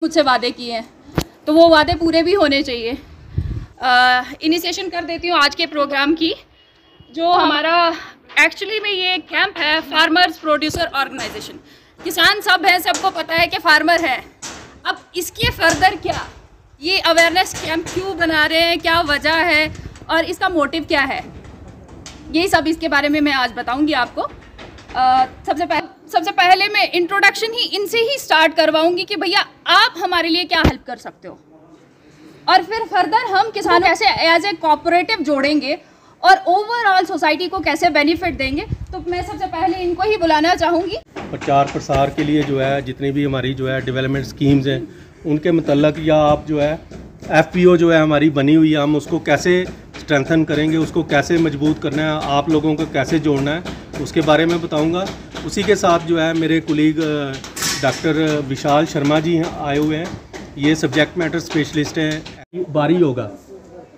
मुझसे वादे किए हैं तो वो वादे पूरे भी होने चाहिए। इनिशिएशन कर देती हूँ आज के प्रोग्राम की। जो हमारा एक्चुअली में ये कैंप है फार्मर्स प्रोड्यूसर ऑर्गेनाइजेशन। किसान सब हैं, सबको पता है कि फार्मर है। अब इसके फर्दर क्या, ये अवेयरनेस कैंप क्यों बना रहे हैं, क्या वजह है और इसका मोटिव क्या है, यही सब इसके बारे में मैं आज बताऊंगी आपको। सबसे पहले मैं इंट्रोडक्शन ही इनसे ही स्टार्ट करवाऊंगी कि भैया आप हमारे लिए क्या हेल्प कर सकते हो, और फिर फर्दर हम किसानों कैसे एज ए कोऑपरेटिव जोड़ेंगे और ओवरऑल सोसाइटी को कैसे बेनिफिट देंगे। तो मैं सबसे पहले इनको ही बुलाना चाहूँगी। प्रचार प्रसार के लिए जो है जितनी भी हमारी जो है डेवलपमेंट स्कीम्स हैं उनके मतलब, या आप जो है FPO जो है हमारी बनी हुई है, हम उसको कैसे स्ट्रेंथन करेंगे, उसको कैसे मजबूत करना है, आप लोगों को कैसे जोड़ना है, उसके बारे में बताऊंगा। उसी के साथ जो है मेरे कुलीग डॉक्टर विशाल शर्मा जी हैं आए हुए हैं। ये सब्जेक्ट मैटर स्पेशलिस्ट हैं। बारी होगा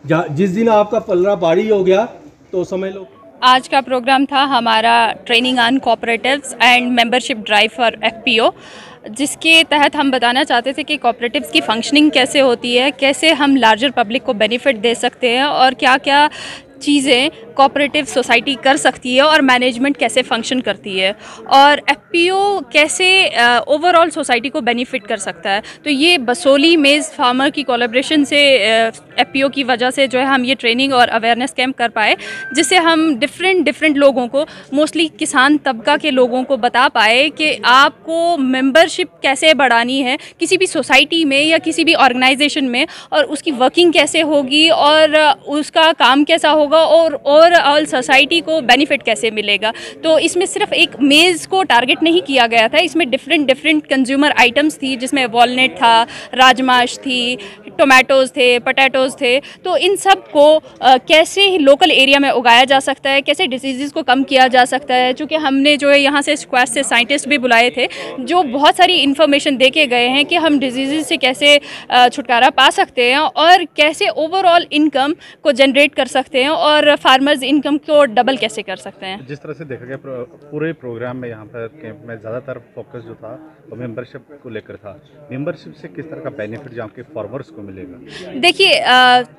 जिस दिन आपका पल्ला बारी हो गया तो समझ लो। आज का प्रोग्राम था हमारा training on cooperatives and membership drive for FPO, जिसके तहत हम बताना चाहते थे कि कोऑपरेटिव्स की फंक्शनिंग कैसे होती है, कैसे हम लार्जर पब्लिक को बेनिफिट दे सकते हैं और क्या क्या चीज़ें कोऑपरेटिव सोसाइटी कर सकती है और मैनेजमेंट कैसे फंक्शन करती है और FPO कैसे ओवरऑल सोसाइटी को बेनिफिट कर सकता है। तो ये बसोली मेज़ फार्मर की कोलैबोरेशन से FPO की वजह से जो है हम ये ट्रेनिंग और अवेयरनेस कैंप कर पाए, जिससे हम डिफरेंट लोगों को, मोस्टली किसान तबका के लोगों को बता पाए कि आपको मेंबरशिप कैसे बढ़ानी है किसी भी सोसाइटी में या किसी भी ऑर्गेनाइजेशन में, और उसकी वर्किंग कैसे होगी और उसका काम कैसा होगा और ओवरऑल सोसाइटी को बेनिफिट कैसे मिलेगा। तो इसमें सिर्फ एक मेज़ को टारगेट नहीं किया गया था, इसमें डिफरेंट कंज्यूमर आइटम्स थी, जिसमें वॉलनट था, राजमाश थी, टोमेटोज़ थे, पोटैटोज़ थे। तो इन सब को कैसे लोकल एरिया में उगाया जा सकता है, कैसे डिसीज़ को कम किया जा सकता है। चूँकि हमने जो है यहाँ से स्क्वाश से साइंटिस्ट भी बुलाए थे जो बहुत सारी इन्फॉर्मेशन दे के गए हैं कि हम डिजीज़ से कैसे छुटकारा पा सकते हैं और कैसे ओवरऑल इनकम को जनरेट कर सकते हैं और फार्मर्स इनकम को डबल कैसे कर सकते हैं। जिस तरह से देखा गया पूरे प्रोग्राम में यहाँ पर कैंप में ज़्यादातर फोकस जो था वो मेंबरशिप को लेकर था। मेंबरशिप से किस तरह का बेनिफिट जहाँ के फार्मर्स को मिलेगा? देखिए,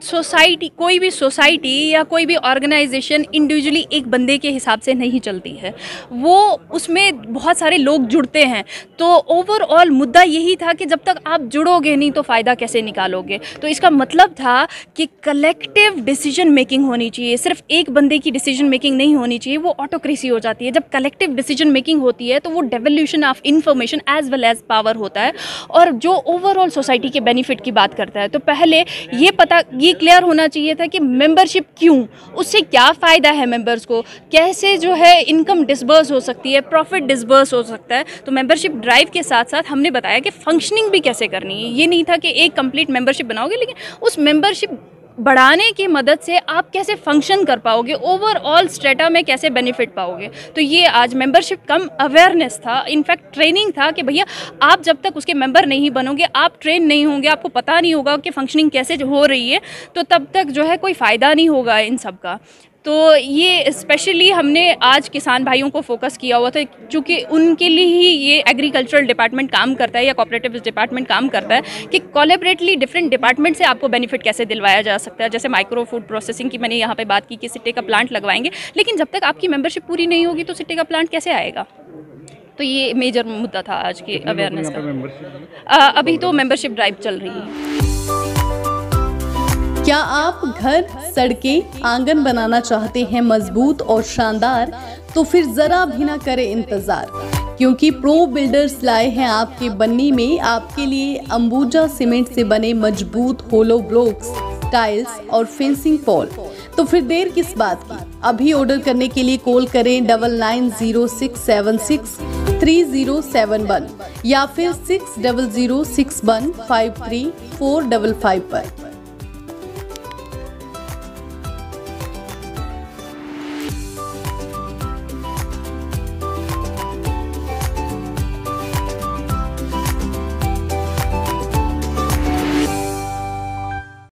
सोसाइटी, कोई भी सोसाइटी या कोई भी ऑर्गेनाइजेशन इंडिविजुअली एक बंदे के हिसाब से नहीं चलती है, वो उसमें बहुत सारे लोग जुड़ते हैं। तो ओवरऑल मुद्दा यही था कि जब तक आप जुड़ोगे नहीं तो फ़ायदा कैसे निकालोगे। तो इसका मतलब था कि कलेक्टिव डिसीजन मेकिंग होनी चाहिए, सिर्फ एक बंदे की डिसीजन मेकिंग नहीं होनी चाहिए, वो ऑटोक्रेसी हो जाती है। जब कलेक्टिव डिसीजन मेकिंग होती है तो वो devolution of information as well as power होता है और जो ओवरऑल सोसाइटी के बेनिफिट की बात करता है। तो पहले ये क्लियर होना चाहिए था कि मेंबरशिप क्यों, उससे क्या फ़ायदा है मेंबर्स को, कैसे जो है इनकम डिसबर्स हो सकती है, प्रॉफिट डिसबर्स हो सकता है। तो मेंबरशिप ड्राइव के साथ साथ हमने बताया कि फंक्शनिंग भी कैसे करनी है। ये नहीं था कि एक कंप्लीट मेंबरशिप बनाओगे, लेकिन उस मेंबरशिप बढ़ाने की मदद से आप कैसे फंक्शन कर पाओगे, ओवरऑल स्ट्रेटा में कैसे बेनिफिट पाओगे। तो ये आज मेंबरशिप कम अवेयरनेस था, इनफैक्ट ट्रेनिंग था कि भैया आप जब तक उसके मेंबर नहीं बनोगे, आप ट्रेन नहीं होंगे, आपको पता नहीं होगा कि फंक्शनिंग कैसे हो रही है, तो तब तक जो है कोई फ़ायदा नहीं होगा इन सब का। तो ये स्पेशली हमने आज किसान भाइयों को फोकस किया हुआ था, क्योंकि उनके लिए ही ये एग्रीकल्चरल डिपार्टमेंट काम करता है या कोऑपरेटिव डिपार्टमेंट काम करता है कि कोलैबोरेटली डिफरेंट डिपार्टमेंट से आपको बेनिफिट कैसे दिलवाया जा सकता है। जैसे माइक्रो फूड प्रोसेसिंग की मैंने यहाँ पे बात की कि सिट्टे का प्लांट लगवाएंगे, लेकिन जब तक आपकी मेंबरशिप पूरी नहीं होगी तो सिट्टे का प्लांट कैसे आएगा। तो ये मेजर मुद्दा था आज की अवेयरनेस का। अभी तो मेंबरशिप ड्राइव चल रही है। क्या आप घर, सड़कें, आंगन बनाना चाहते हैं मजबूत और शानदार? तो फिर जरा भी ना करें इंतजार, क्योंकि प्रो बिल्डर्स लाए हैं आपके बन्नी में आपके लिए अंबुजा सीमेंट से बने मजबूत होलो ब्लॉक्स, टाइल्स और फेंसिंग पॉल। तो फिर देर किस बात की, अभी ऑर्डर करने के लिए कॉल करें 9906763071 या फिर 6006153455 पर।